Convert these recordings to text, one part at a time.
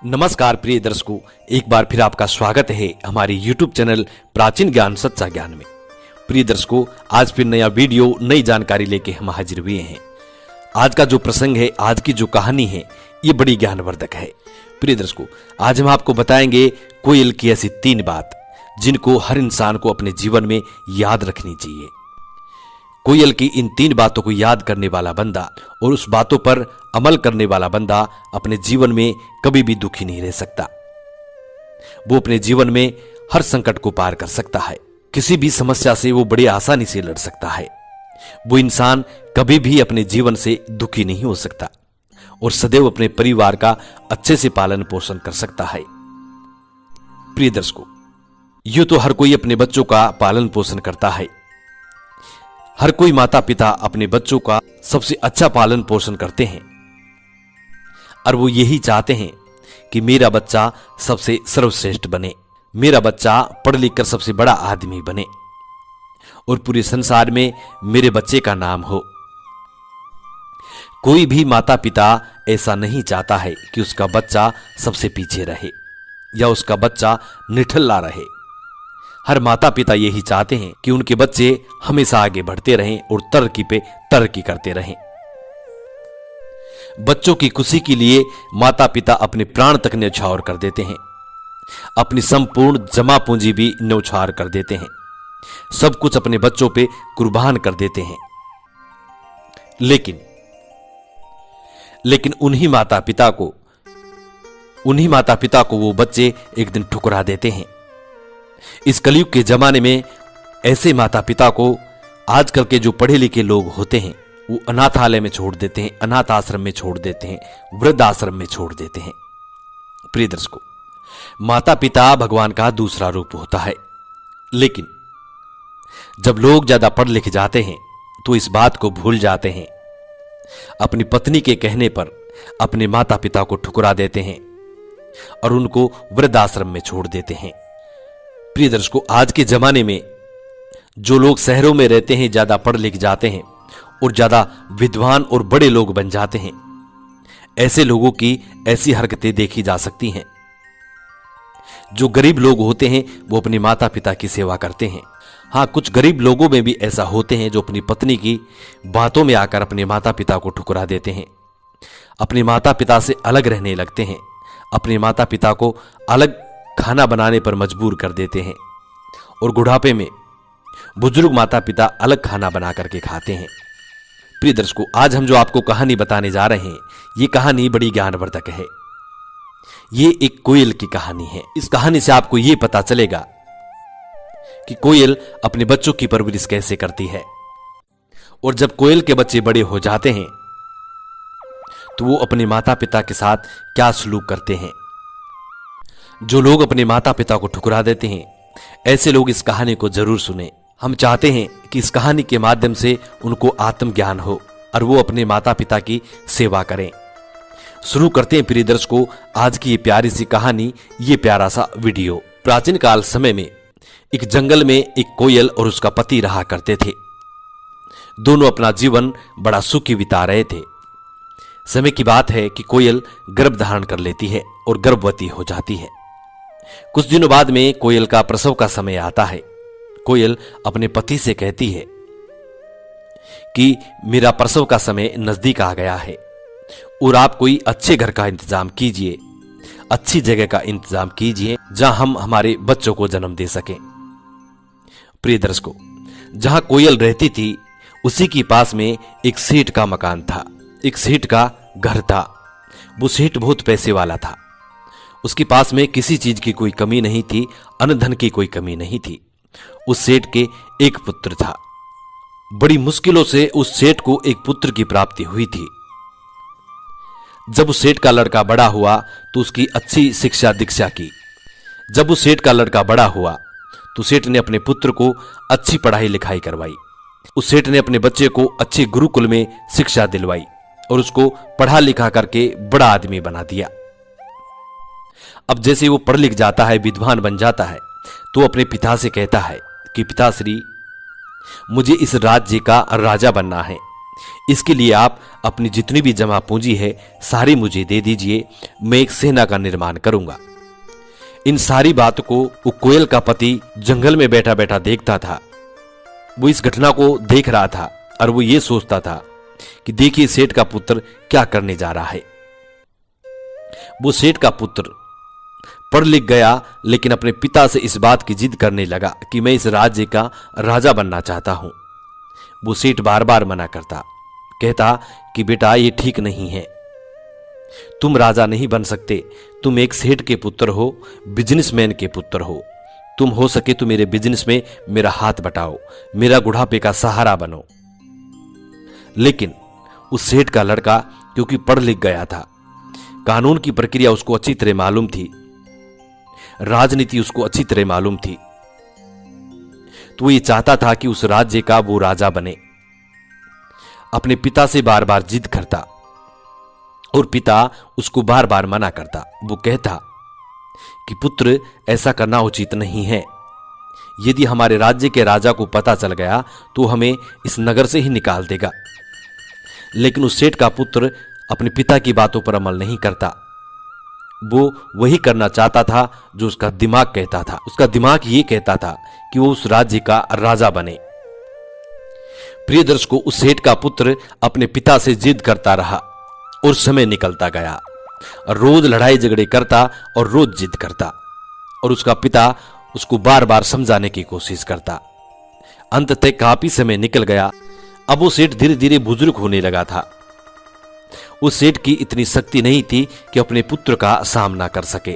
नमस्कार प्रिय दर्शकों, एक बार फिर आपका स्वागत है हमारे YouTube चैनल प्राचीन ज्ञान सच्चा ज्ञान में। प्रिय दर्शकों, आज फिर नया वीडियो नई जानकारी लेके हम हाजिर हुए हैं। आज का जो प्रसंग है, आज की जो कहानी है, ये बड़ी ज्ञानवर्धक है। प्रिय दर्शकों, आज हम आपको बताएंगे कोयल की ऐसी 3 बात जिनको हर इंसान को अपने जीवन में याद रखनी चाहिए। कोयल की इन 3 बातों को याद करने वाला बंदा और उस बातों पर अमल करने वाला बंदा अपने जीवन में कभी भी दुखी नहीं रह सकता। वो अपने जीवन में हर संकट को पार कर सकता है। किसी भी समस्या से वो बड़ी आसानी से लड़ सकता है। वो इंसान कभी भी अपने जीवन से दुखी नहीं हो सकता और सदैव अपने परिवार का अच्छे से पालन पोषण कर सकता है। प्रिय दर्शकों, यूं तो हर कोई अपने बच्चों का पालन पोषण करता है। हर कोई माता पिता अपने बच्चों का सबसे अच्छा पालन पोषण करते हैं और वो यही चाहते हैं कि मेरा बच्चा सबसे सर्वश्रेष्ठ बने, मेरा बच्चा पढ़ लिख कर सबसे बड़ा आदमी बने और पूरे संसार में मेरे बच्चे का नाम हो। कोई भी माता पिता ऐसा नहीं चाहता है कि उसका बच्चा सबसे पीछे रहे या उसका बच्चा निठल्ला रहे। हर माता पिता यही चाहते हैं कि उनके बच्चे हमेशा आगे बढ़ते रहें और तरक्की पे तरक्की करते रहें। बच्चों की खुशी के लिए माता पिता अपने प्राण तक न्यौछावर कर देते हैं, अपनी संपूर्ण जमा पूंजी भी न्यौछावर कर देते हैं, सब कुछ अपने बच्चों पे कुर्बान कर देते हैं। लेकिन उन्हीं माता पिता को वो बच्चे एक दिन ठुकरा देते हैं। इस कलयुग के जमाने में ऐसे माता पिता को आजकल के जो पढ़े लिखे लोग होते हैं वो अनाथालय में छोड़ देते हैं, अनाथ आश्रम में छोड़ देते हैं, वृद्ध आश्रम में छोड़ देते हैं। प्रिय दर्शकों, माता पिता भगवान का दूसरा रूप होता है। लेकिन जब लोग ज्यादा पढ़ लिख जाते हैं तो इस बात को भूल जाते हैं। अपनी पत्नी के कहने पर अपने माता पिता को ठुकरा देते हैं और उनको वृद्ध आश्रम में छोड़ देते हैं। प्रिय दर्शकों, आज के जमाने में जो लोग शहरों में रहते हैं, ज्यादा पढ़ लिख जाते हैं और ज्यादा विद्वान और बड़े लोग बन जाते हैं, ऐसे लोगों की ऐसी हरकतें देखी जा सकती हैं। जो गरीब लोग होते हैं वो अपने माता पिता की सेवा करते हैं। हाँ, कुछ गरीब लोगों में भी ऐसा होते हैं जो अपनी पत्नी की बातों में आकर अपने माता पिता को ठुकरा देते हैं, अपने माता पिता से अलग रहने लगते हैं, अपने माता पिता को अलग खाना बनाने पर मजबूर कर देते हैं और बुढ़ापे में बुजुर्ग माता पिता अलग खाना बना करके खाते हैं। प्रिय दर्शकों, आज हम जो आपको कहानी बताने जा रहे हैं, ये कहानी बड़ी ज्ञानवर्धक है। ये एक कोयल की कहानी है। इस कहानी से आपको ये पता चलेगा कि कोयल अपने बच्चों की परवरिश कैसे करती है और जब कोयल के बच्चे बड़े हो जाते हैं तो वो अपने माता पिता के साथ क्या सलूक करते हैं। जो लोग अपने माता पिता को ठुकरा देते हैं, ऐसे लोग इस कहानी को जरूर सुने। हम चाहते हैं कि इस कहानी के माध्यम से उनको आत्मज्ञान हो और वो अपने माता पिता की सेवा करें। शुरू करते हैं प्रिय दर्शकों आज की ये प्यारी सी कहानी, ये प्यारा सा वीडियो। प्राचीन काल समय में एक जंगल में एक कोयल और उसका पति रहा करते थे। दोनों अपना जीवन बड़ा सुखी बिता रहे थे। समय की बात है कि कोयल गर्भ धारण कर लेती है और गर्भवती हो जाती है। कुछ दिनों बाद में कोयल का प्रसव का समय आता है। कोयल अपने पति से कहती है कि मेरा प्रसव का समय नजदीक आ गया है और आप कोई अच्छे घर का इंतजाम कीजिए, अच्छी जगह का इंतजाम कीजिए जहां हम हमारे बच्चों को जन्म दे सकें। प्रिय दर्शकों, जहां कोयल रहती थी उसी के पास में एक सेठ का मकान था, एक सेठ का घर था। वो सेठ बहुत पैसे वाला था। उसके पास में किसी चीज की कोई कमी नहीं थी, अन्न धन की कोई कमी नहीं थी। उस सेठ के एक पुत्र था। बड़ी मुश्किलों से उस सेठ को एक पुत्र की प्राप्ति हुई थी। जब उस सेठ का लड़का बड़ा हुआ तो उसकी अच्छी शिक्षा दीक्षा की। जब उस सेठ का लड़का बड़ा हुआ तो सेठ ने अपने पुत्र को अच्छी पढ़ाई लिखाई करवाई। उस सेठ ने अपने बच्चे को अच्छे गुरुकुल में शिक्षा दिलवाई और उसको पढ़ा लिखा करके बड़ा आदमी बना दिया। अब जैसे वो पढ़ लिख जाता है, विद्वान बन जाता है, तो अपने पिता से कहता है कि पिताश्री, मुझे इस राज्य का राजा बनना है, इसके लिए आप अपनी जितनी भी जमा पूंजी है सारी मुझे दे दीजिए, मैं एक सेना का निर्माण करूंगा। इन सारी बातों को वो कोयल का पति जंगल में बैठा बैठा देखता था। वो इस घटना को देख रहा था और वो ये सोचता था कि देखिए सेठ का पुत्र क्या करने जा रहा है। वो सेठ का पुत्र पढ़ लिख गया, लेकिन अपने पिता से इस बात की जिद करने लगा कि मैं इस राज्य का राजा बनना चाहता हूं। वो सेठ बार बार मना करता, कहता कि बेटा ये ठीक नहीं है, तुम राजा नहीं बन सकते, तुम एक सेठ के पुत्र हो, बिजनेसमैन के पुत्र हो। तुम हो सके तो मेरे बिजनेस में मेरा हाथ बटाओ, मेरा बुढ़ापे का सहारा बनो। लेकिन उस सेठ का लड़का क्योंकि पढ़ लिख गया था, कानून की प्रक्रिया उसको अच्छी तरह मालूम थी, राजनीति उसको अच्छी तरह मालूम थी, तो ये चाहता था कि उस राज्य का वो राजा बने। अपने पिता से बार बार जिद करता और पिता उसको बार बार मना करता। वो कहता कि पुत्र ऐसा करना उचित नहीं है, यदि हमारे राज्य के राजा को पता चल गया तो हमें इस नगर से ही निकाल देगा। लेकिन उस सेठ का पुत्र अपने पिता की बातों पर अमल नहीं करता। वो वही करना चाहता था जो उसका दिमाग कहता था। उसका दिमाग ये कहता था कि वो उस राज्य का राजा बने। प्रिय दर्शकों, उस सेठ का पुत्र अपने पिता से जिद करता रहा और समय निकलता गया। रोज लड़ाई झगड़े करता और रोज जिद करता और उसका पिता उसको बार बार समझाने की कोशिश करता। अंततः काफी समय निकल गया। अब वो सेठ धीरे धीरे बुजुर्ग होने लगा था। उस सेठ की इतनी शक्ति नहीं थी कि अपने पुत्र का सामना कर सके।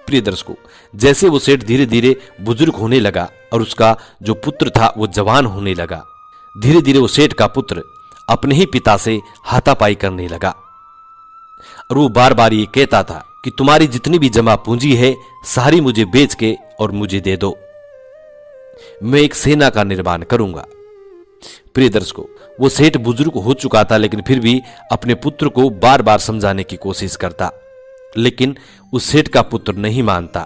प्रिय दर्शकों, जैसे वो सेठ धीरे धीरे बुजुर्ग होने लगा और उसका जो पुत्र था वो जवान होने लगा, धीरे धीरे वो सेठ का पुत्र अपने ही पिता से हाथापाई करने लगा और वो बार बार ये कहता था कि तुम्हारी जितनी भी जमा पूंजी है सारी मुझे बेच के और मुझे दे दो, मैं एक सेना का निर्माण करूंगा। प्रिय दर्शकों, वो सेठ बुजुर्ग हो चुका था, लेकिन फिर भी अपने पुत्र को बार बार समझाने की कोशिश करता, लेकिन उस सेठ का पुत्र नहीं मानता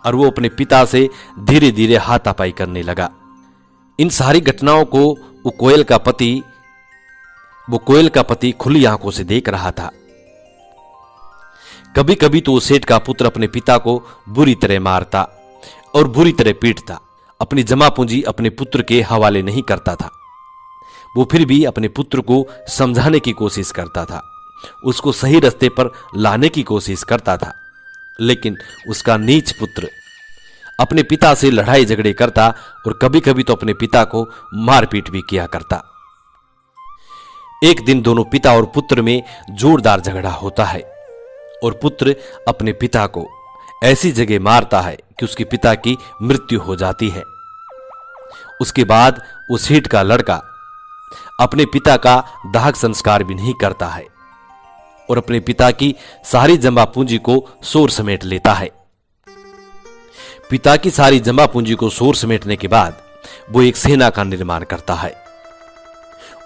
और वो अपने पिता से धीरे धीरे हाथापाई करने लगा। इन सारी घटनाओं को वो कोयल का पति खुली आंखों से देख रहा था। कभी कभी तो वो सेठ का पुत्र अपने पिता को बुरी तरह मारता और बुरी तरह पीटता। अपनी जमा पूंजी अपने पुत्र के हवाले नहीं करता था। वो फिर भी अपने पुत्र को समझाने की कोशिश करता था, उसको सही रास्ते पर लाने की कोशिश करता था, लेकिन उसका नीच पुत्र अपने पिता से लड़ाई झगड़े करता और कभी कभी तो अपने पिता को मारपीट भी किया करता। एक दिन दोनों पिता और पुत्र में जोरदार झगड़ा होता है और पुत्र अपने पिता को ऐसी जगह मारता है कि उसके पिता की मृत्यु हो जाती है। उसके बाद उस सेठ का लड़का अपने पिता का दाह संस्कार भी नहीं करता है और अपने पिता की सारी जमा पूंजी को शोर समेट लेता है। पिता की सारी जमा पूंजी को शोर समेटने के बाद वो एक सेना का निर्माण करता है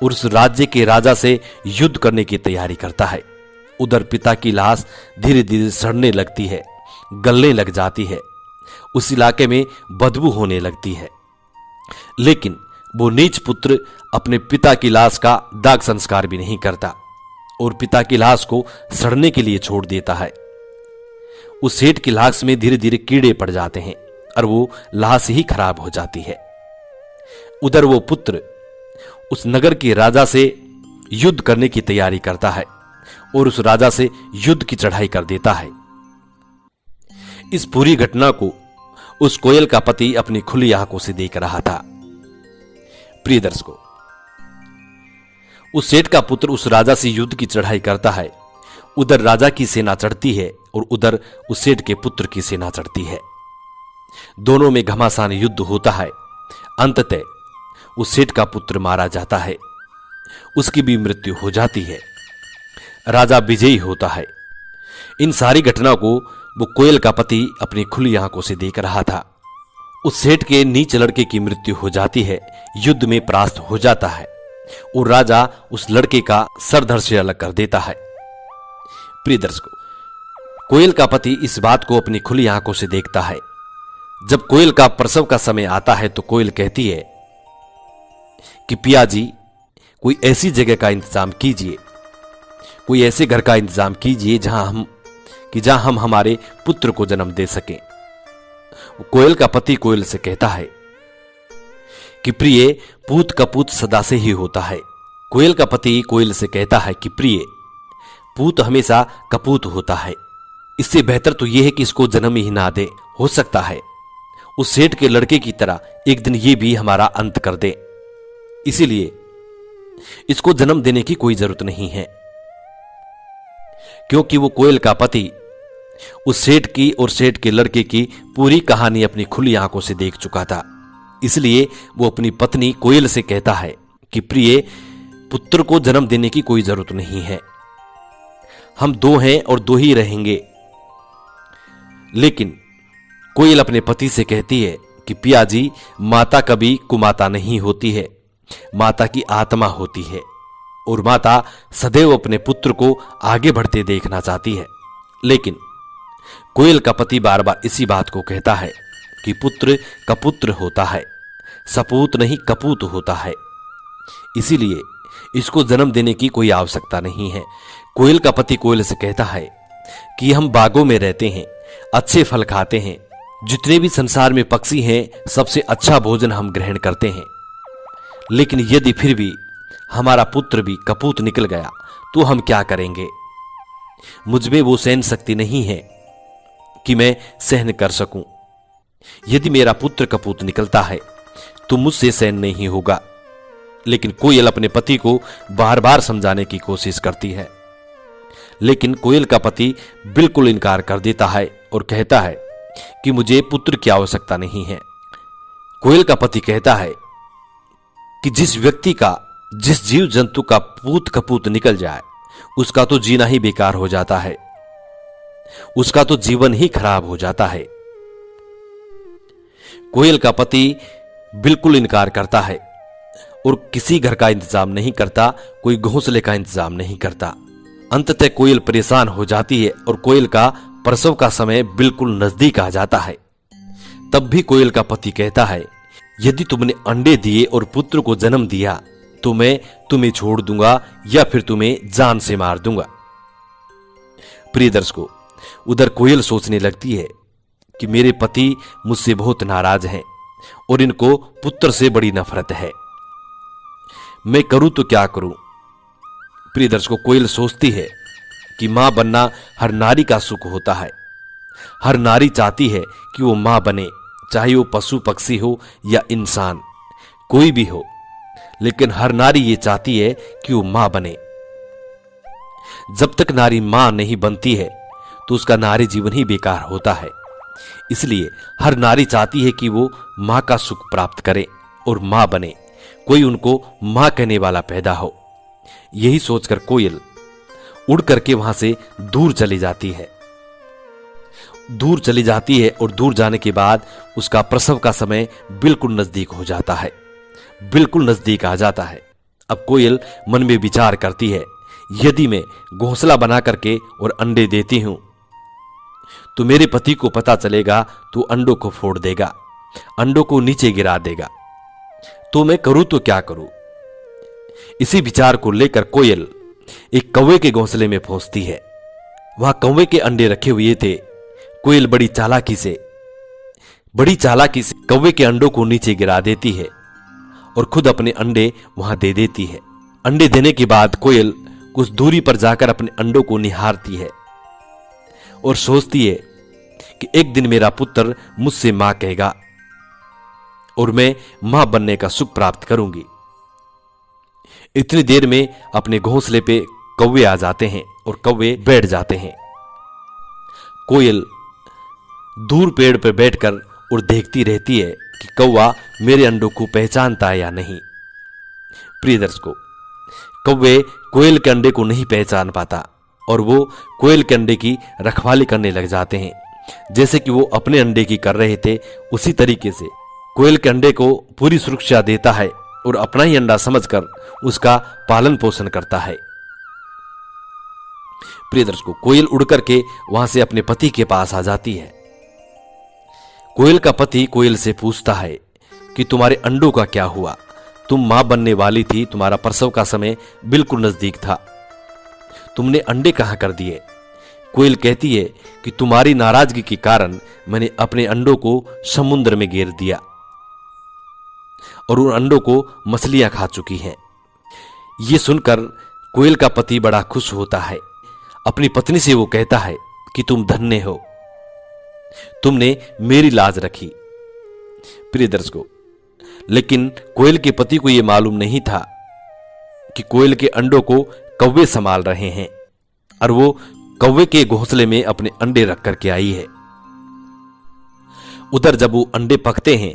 और उस राज्य के राजा से युद्ध करने की तैयारी करता है। उधर पिता की लाश धीरे धीरे सड़ने लगती है, गलने लग जाती है, उस इलाके में बदबू होने लगती है, लेकिन वो नीच पुत्र अपने पिता की लाश का दाह संस्कार भी नहीं करता और पिता की लाश को सड़ने के लिए छोड़ देता है। उस सेठ की लाश में धीरे धीरे कीड़े पड़ जाते हैं और वो लाश ही खराब हो जाती है। उधर वो पुत्र उस नगर के राजा से युद्ध करने की तैयारी करता है और उस राजा से युद्ध की चढ़ाई कर देता है। इस पूरी घटना को उस कोयल का पति अपनी खुली आंखों से देख रहा था। प्रिय दर्शकों, उस सेठ का पुत्र उस राजा से युद्ध की चढ़ाई करता है। उधर राजा की सेना चढ़ती है और उधर उस सेठ के पुत्र की सेना चढ़ती है। दोनों में घमासान युद्ध होता है। अंततः उस सेठ का पुत्र मारा जाता है, उसकी भी मृत्यु हो जाती है, राजा विजयी होता है। इन सारी घटना को वो कोयल का पति अपनी खुली आंखों से देख रहा था। उस सेठ के नीच लड़के की मृत्यु हो जाती है, युद्ध में परास्त हो जाता है और राजा उस लड़के का सर धड़ से अलग कर देता है। प्रिय दर्शकों, कोयल का पति इस बात को अपनी खुली आंखों से देखता है। जब कोयल का प्रसव का समय आता है तो कोयल कहती है कि पिया जी, कोई ऐसी जगह का इंतजाम कीजिए, कोई ऐसे घर का इंतजाम कीजिए जहां हम हमारे पुत्र को जन्म दे सकें। कोयल का पति कोयल से कहता है कि प्रिय, पूत कपूत सदा से ही होता है। कोयल का पति कोयल से कहता है कि प्रिय, पूत हमेशा कपूत होता है। इससे बेहतर तो यह है कि इसको जन्म ही ना दे। हो सकता है उस सेठ के लड़के की तरह एक दिन ये भी हमारा अंत कर दे, इसीलिए इसको जन्म देने की कोई जरूरत नहीं है। क्योंकि वो कोयल का पति उस सेठ की और सेठ के लड़के की पूरी कहानी अपनी खुली आंखों से देख चुका था, इसलिए वो अपनी पत्नी कोयल से कहता है कि प्रिय, पुत्र को जन्म देने की कोई जरूरत नहीं है। हम दो हैं और दो ही रहेंगे। लेकिन कोयल अपने पति से कहती है कि पिया जी, माता कभी कुमाता नहीं होती है, माता की आत्मा होती है और माता सदैव अपने पुत्र को आगे बढ़ते देखना चाहती है। लेकिन कोयल का पति बार बार इसी बात को कहता है कि पुत्र कपुत्र होता है, सपूत नहीं कपूत होता है, इसीलिए इसको जन्म देने की कोई आवश्यकता नहीं है। कोयल का पति कोयल से कहता है कि हम बागों में रहते हैं, अच्छे फल खाते हैं, जितने भी संसार में पक्षी हैं सबसे अच्छा भोजन हम ग्रहण करते हैं। लेकिन यदि फिर भी हमारा पुत्र भी कपूत निकल गया तो हम क्या करेंगे? मुझमें वो सहन शक्ति नहीं है कि मैं सहन कर सकूं। यदि मेरा पुत्र कपूत निकलता है तो मुझसे सहन नहीं होगा। लेकिन कोयल अपने पति को बार बार समझाने की कोशिश करती है, लेकिन कोयल का पति बिल्कुल इनकार कर देता है और कहता है कि मुझे पुत्र की आवश्यकता नहीं है। कोयल का पति कहता है कि जिस व्यक्ति का, जिस जीव जंतु का पूत कपूत निकल जाए उसका तो जीना ही बेकार हो जाता है, उसका तो जीवन ही खराब हो जाता है। कोयल का पति बिल्कुल इनकार करता है और किसी घर का इंतजाम नहीं करता, कोई घोंसले का इंतजाम नहीं करता। अंततः कोयल परेशान हो जाती है और कोयल का प्रसव का समय बिल्कुल नजदीक आ जाता है। तब भी कोयल का पति कहता है, यदि तुमने अंडे दिए और पुत्र को जन्म दिया तो मैं तुम्हें छोड़ दूंगा या फिर तुम्हें जान से मार दूंगा। प्रिय दर्शकों, उधर कोयल सोचने लगती है कि मेरे पति मुझसे बहुत नाराज हैं और इनको पुत्र से बड़ी नफरत है, मैं करूं तो क्या करूं। प्रिय दर्शकों, कोयल सोचती है कि मां बनना हर नारी का सुख होता है। हर नारी चाहती है कि वो मां बने, चाहे वो पशु पक्षी हो या इंसान, कोई भी हो, लेकिन हर नारी ये चाहती है कि वो मां बने। जब तक नारी मां नहीं बनती है तो उसका नारी जीवन ही बेकार होता है। इसलिए हर नारी चाहती है कि वो मां का सुख प्राप्त करे और मां बने, कोई उनको मां कहने वाला पैदा हो। यही सोचकर कोयल उड़ करके वहां से दूर चली जाती है। दूर चली जाती है और दूर जाने के बाद उसका प्रसव का समय बिल्कुल नजदीक हो जाता है, बिल्कुल नजदीक आ जाता है। अब कोयल मन में विचार करती है, यदि मैं घोंसला बना करके और अंडे देती हूं तो मेरे पति को पता चलेगा तो अंडों को फोड़ देगा, अंडों को नीचे गिरा देगा, तो मैं करूं तो क्या करूं। इसी विचार को लेकर कोयल एक कौवे के घोंसले में पहुंचती है। वहां कौवे के अंडे रखे हुए थे। कोयल बड़ी चालाकी से कौवे के अंडों को नीचे गिरा देती है और खुद अपने अंडे वहां दे देती है। अंडे देने के बाद कोयल कुछ दूरी पर जाकर अपने अंडों को निहारती है और सोचती है कि एक दिन मेरा पुत्र मुझसे मां कहेगा और मैं मां बनने का सुख प्राप्त करूंगी। इतनी देर में अपने घोंसले पे कौवे आ जाते हैं और कौवे बैठ जाते हैं। कोयल दूर पेड़ पर बैठकर और देखती रहती है कि कौवा मेरे अंडों को पहचानता है या नहीं। प्रिय दर्शकों, कौवे कोयल के अंडे को नहीं पहचान पाता और वो कोयल के अंडे की रखवाली करने लग जाते हैं। जैसे कि वो अपने अंडे की कर रहे थे, उसी तरीके से कोयल के अंडे को पूरी सुरक्षा देता है और अपना ही अंडा समझकर उसका पालन पोषण करता है। प्रिय दर्शकों, कोयल उड़ करके वहां से अपने पति के पास आ जाती है। कोयल का पति कोयल से पूछता है कि तुम्हारे अंडों का क्या हुआ, तुम मां बनने वाली थी, तुम्हारा प्रसव का समय बिल्कुल नजदीक था। तुमने अंडे कहां कर दिए? कोयल कहती है कि तुम्हारी नाराजगी के कारण मैंने अपने अंडों को समुद्र में गिर दिया और उन अंडों को मछलियां खा चुकी हैं। ये सुनकर कोयल का पति बड़ा खुश होता है। अपनी पत्नी से वो कहता है कि तुम धन्य हो, तुमने मेरी लाज रखी। प्रिय दर्शकों, लेकिन कोयल के पति को यह मालूम नहीं था कि कोयल के अंडों को कौवे संभाल रहे हैं और वो कौवे के घोंसले में अपने अंडे रख करके आई है। उधर जब वो अंडे पकते हैं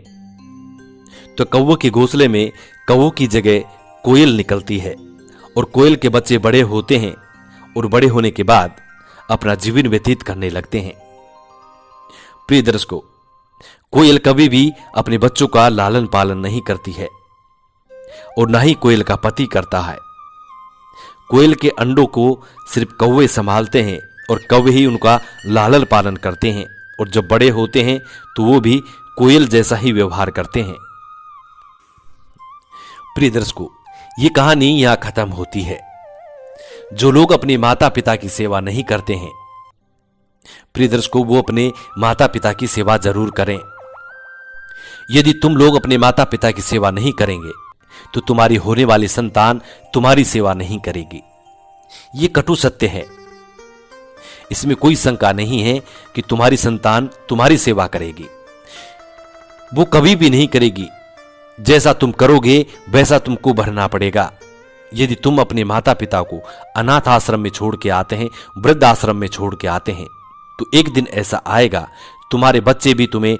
तो कौवे के घोंसले में कौवों की जगह कोयल निकलती है और कोयल के बच्चे बड़े होते हैं और बड़े होने के बाद अपना जीवन व्यतीत करने लगते हैं। प्रिय दर्शकों, कोयल कभी भी अपने बच्चों का लालन पालन नहीं करती है और ना ही कोयल का पति करता है। कोयल के अंडों को सिर्फ कौवे संभालते हैं और कौवे ही उनका लालन पालन करते हैं और जब बड़े होते हैं तो वो भी कोयल जैसा ही व्यवहार करते हैं। प्रिय दर्शकों, ये कहानी यहां खत्म होती है। जो लोग अपने माता पिता की सेवा नहीं करते हैं, प्रिय दर्शकों, वो अपने माता पिता की सेवा जरूर करें। यदि तुम लोग अपने माता पिता की सेवा नहीं करेंगे तो तुम्हारी होने वाली संतान तुम्हारी सेवा नहीं करेगी। ये कटु सत्य है, इसमें कोई शंका नहीं है कि तुम्हारी संतान तुम्हारी सेवा करेगी। वो कभी भी नहीं करेगी। जैसा तुम करोगे वैसा तुमको भरना पड़ेगा। यदि तुम अपने माता पिता को अनाथ आश्रम में छोड़ के आते हैं, वृद्ध आश्रम में छोड़ के आते हैं, तो एक दिन ऐसा आएगा तुम्हारे बच्चे भी तुम्हें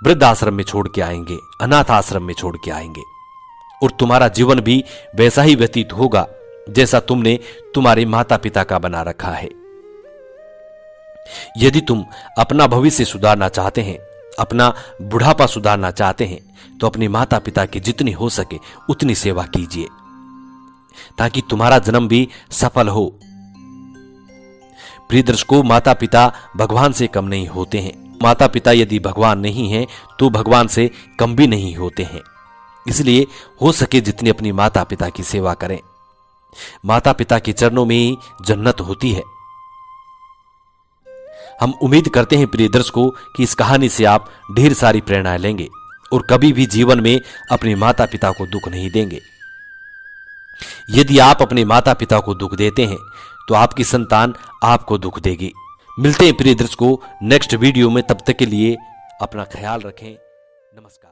वृद्ध आश्रम में छोड़ के आएंगे, अनाथ आश्रम में छोड़ के आएंगे और तुम्हारा जीवन भी वैसा ही व्यतीत होगा जैसा तुमने तुम्हारे माता पिता का बना रखा है। यदि तुम अपना भविष्य सुधारना चाहते हैं, अपना बुढ़ापा सुधारना चाहते हैं, तो अपने माता पिता की जितनी हो सके उतनी सेवा कीजिए ताकि तुम्हारा जन्म भी सफल हो। प्रिय दर्शकों, माता पिता भगवान से कम नहीं होते हैं। माता पिता यदि भगवान नहीं हैं तो भगवान से कम भी नहीं होते हैं। इसलिए हो सके जितनी अपनी माता पिता की सेवा करें। माता पिता के चरणों में ही जन्नत होती है। हम उम्मीद करते हैं प्रिय दर्शकों कि इस कहानी से आप ढेर सारी प्रेरणाएं लेंगे और कभी भी जीवन में अपने माता पिता को दुख नहीं देंगे। यदि आप अपने माता पिता को दुख देते हैं तो आपकी संतान आपको दुख देगी। मिलते हैं प्रिय दर्शकों नेक्स्ट वीडियो में। तब तक के लिए अपना ख्याल रखें। नमस्कार।